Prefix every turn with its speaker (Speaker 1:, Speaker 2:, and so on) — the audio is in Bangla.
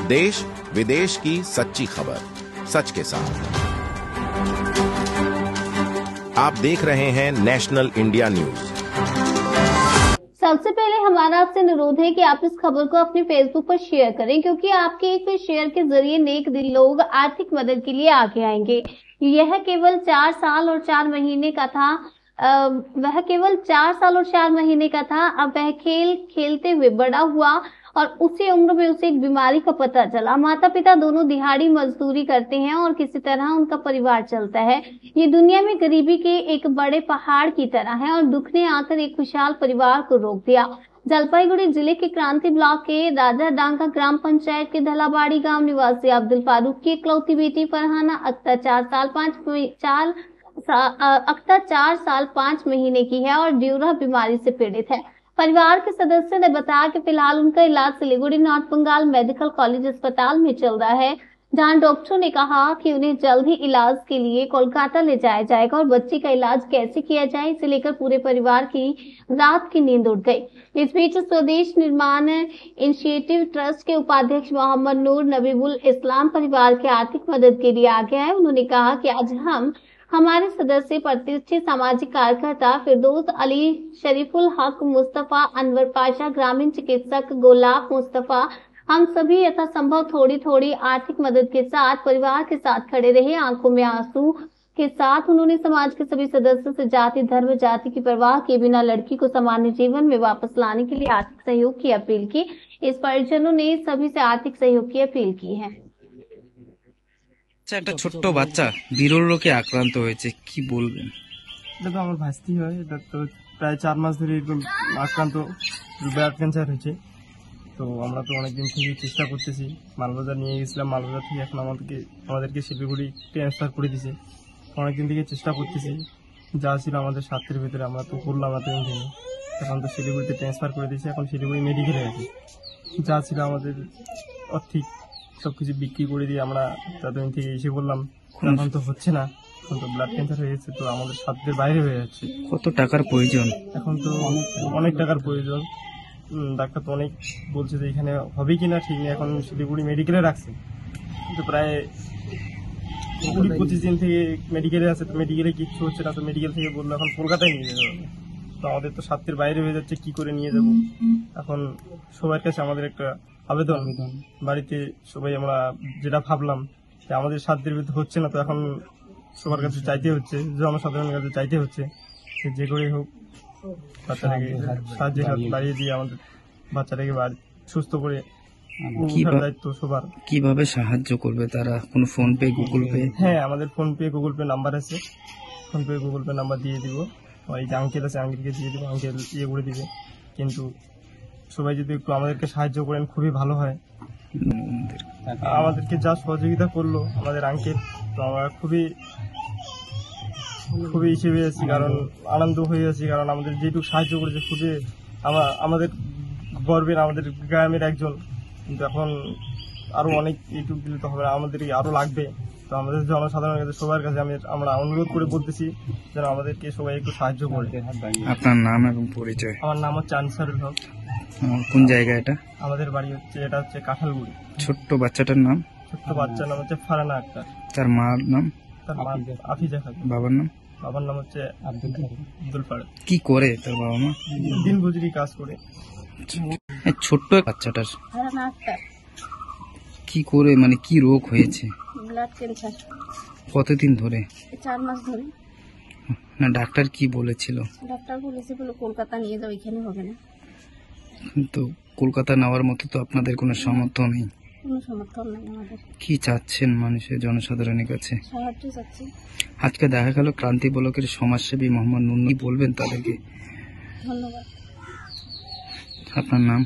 Speaker 1: देश विदेश की सच्ची खबर सच के साथ। आप देख रहे हैं नेशनल इंडिया न्यूज।
Speaker 2: सबसे पहले हमारा आपसे अनुरोध है कि आप इस खबर को अपने फेसबुक पर शेयर करें, क्योंकि आपके एक शेयर के जरिए नेक दिल लोग आर्थिक मदद के लिए आगे आएंगे। यह केवल 4 साल और 4 महीने का था। अब वह खेल खेलते हुए बड़ा हुआ और उसी उम्र में उसे एक बीमारी का पता चला। माता पिता दोनों दिहाड़ी मजदूरी करते हैं और किसी तरह उनका परिवार चलता है। ये दुनिया में गरीबी के एक बड़े पहाड़ की तरह है और दुख ने आकर एक खुशहाल परिवार को रोक दिया। जलपाईगुड़ी जिले के क्रांति ब्लॉक के राजाडांगा ग्राम पंचायत के धलाबाड़ी गांव निवासी अब्दुल फारूक की इकलौती बेटी फरहाना अख्तर 4 साल 5 महीने की है और ड्यूरा बीमारी से पीड़ित है। परिवार के सदस्य ने बताया कि फिलहाल उनका इलाज Siliguri North Bengal medical college अस्पताल में चल रहा है, जहां डॉक्टरों ने कहा कि उन्हें जल्द ही इलाज के लिए कोलकाता ले जाया जाएगा और बच्ची का इलाज कैसे किया जाए इसे लेकर पूरे परिवार की रात की नींद उड़ गई। इस बीच स्वदेश निर्माण इनिशिएटिव ट्रस्ट के उपाध्यक्ष मोहम्मद नूर नबीबुल इस्लाम परिवार के आर्थिक मदद के लिए आगे आए। उन्होंने कहा कि आज हमारे सदस्य प्रतिष्ठित सामाजिक कार्यकर्ता फिरदौस अली, शरीफुल हक मुस्तफा, अनवर पाशा, ग्रामीण चिकित्सक गोलाब मुस्तफा, हम सभी यथासंभव थोड़ी थोड़ी आर्थिक मदद के साथ परिवार के साथ खड़े रहे। आंखों में आंसू के साथ उन्होंने समाज के सभी सदस्यों से जाति धर्म जाति की परवाह किए बिना लड़की को सामान्य जीवन में वापस लाने के लिए आर्थिक सहयोग की अपील की। इस परिजनों ने सभी से आर्थिक सहयोग की अपील की है।
Speaker 3: একটা ছোট্ট বাচ্চা বিরল রোগে আক্রান্ত হয়েছে, কি বলবেন?
Speaker 4: এটা তো আমার ভাস্তি হয়। এটা তো প্রায় 4 মাস ধরে এরকম আক্রান্ত, ব্লাড ক্যান্সার হয়েছে। তো আমরা তো অনেকদিন থেকে চেষ্টা করতেছি, মালবাজার নিয়ে গেছিলাম, মালবাজার থেকে এখন আমাদেরকে শিলিগুড়ি ট্রান্সফার করে দিয়েছে। অনেকদিন থেকে চেষ্টা করতেছি, যা ছিল আমাদের স্বার্থের ভিতরে আমরা তো করলাম এতদিন। এখন তো শিলিগুড়িতে ট্রান্সফার করে দিয়েছে, এখন শিলিগুড়ি মেডিকেলে আছে। যা ছিল আমাদের আর্থিক সবকিছু বিক্রি করে দিয়ে আমরা ততদিন থেকে এসে বললাম, এখন তো হচ্ছে না, এখন তো ব্লাড ক্যান্সার হয়ে গেছে, তো আমাদের সাধ্যের বাইরে হয়ে যাচ্ছে।
Speaker 3: কত টাকার প্রয়োজন?
Speaker 4: এখন তো অনেক টাকার প্রয়োজন। ডাক্তার তো অনেক বলছে যে এখানে হবে কিনা ঠিক নেই, এখন শিলিগুড়ি মেডিকেলে রাখছে, কিন্তু প্রায় 20-25 দিন থেকে মেডিকেলে আছে। তো মেডিকেলে কিচ্ছু হচ্ছে না, তো মেডিকেল থেকে বললো এখন কলকাতায় নিয়ে যেতে হবে। তো আমাদের তো সাধ্যের বাইরে হয়ে যাচ্ছে, কি করে নিয়ে যাব। এখন সবার কাছে আমাদের একটা আবেদন, বাড়িতে সবাই আমরা যেটা ভাবলাম যে আমাদের সাধ্যের ভিতরে হচ্ছে না, তো এখন সবার কাছে চাইতে হচ্ছে, জনসাধারণের কাছে চাইতে হচ্ছে যে করে হোক বাচ্চাটাকে সাহায্যের হাত বাড়িয়ে দিয়ে আমাদের বাচ্চাটাকে সুস্থ করে দায়িত্ব সবার।
Speaker 3: কিভাবে সাহায্য করবে তারা? কোন ফোন পে, গুগল পে?
Speaker 4: হ্যাঁ, আমাদের PhonePe Google Pay number আছে, PhonePe Google Pay number দিয়ে দিব। ওই যে আঙ্কেল আছে, আঙ্কেলকে দিয়ে দিব, আঙ্কেল ইয়ে করে দিবে। কিন্তু সবাই যদি একটু আমাদেরকে সাহায্য করেন খুবই ভালো হয়। আমাদেরকে যা সহযোগিতা করলো আমাদের আঙ্কেল, তো আমরা খুবই হিসেবে আছি, কারণ আনন্দ হয়ে আছি, কারণ আমাদের যেটুকু সাহায্য করেছে খুবই আমাদের গর্বের, আমাদের গ্রামের একজন। কিন্তু এখন আরো অনেক এইটুকু দিলে তো হবে, আমাদের আরো লাগবে। তো আমাদের জনসাধারণের কাছে সবার কাছে আমরা অনুরোধ করে বলতেছি যেন আমাদেরকে সবাই একটু সাহায্য করে।
Speaker 3: আপনার নাম এবং পরিচয়?
Speaker 4: আমার নাম হচ্ছে আনসারুল হক।
Speaker 3: কোন জায়গা এটা?
Speaker 4: আমাদের বাড়ি এটা হচ্ছে কাঁঠালগুড়ি।
Speaker 3: ছোট্ট বাচ্চাটার নাম?
Speaker 4: ছোট্ট বাচ্চার নাম হচ্ছে ফারহানা আক্তার।
Speaker 3: তার মার নাম?
Speaker 4: তার মা আফিজা খাতুন।
Speaker 3: বাবার নাম?
Speaker 4: বাবার নাম হচ্ছে আব্দুল ফারুক।
Speaker 3: কি করে তার বাবা মা?
Speaker 4: দিন মজুরি কাজ করে।
Speaker 3: ছোট্ট বাচ্চাটার কি করে, মানে কি রোগ হয়েছে?
Speaker 2: Blood cancer.
Speaker 3: কতদিন ধরে?
Speaker 2: 4 মাস ধরে।
Speaker 3: না, ডাক্তার কি বলেছিল?
Speaker 2: ডাক্তার বলেছে কলকাতা নিয়ে যাও, এখানে হবে না।
Speaker 3: তো কলকাতা নেওয়ার মতো তো আপনাদের কোনো সামর্থ্য নেই?
Speaker 2: কোনো সামর্থ্য নেই আমাদের।
Speaker 3: কি চাচ্ছেন মানুষের, জনসাধারণের কাছে?
Speaker 2: সাহায্য চাচ্ছি।
Speaker 3: আজকে দেখা গেল ক্রান্তি ব্লকের সমাজসেবী মোহাম্মদ নুন্নি, বলবেন তাদেরকে?
Speaker 2: ধন্যবাদ।
Speaker 3: আপনার নাম?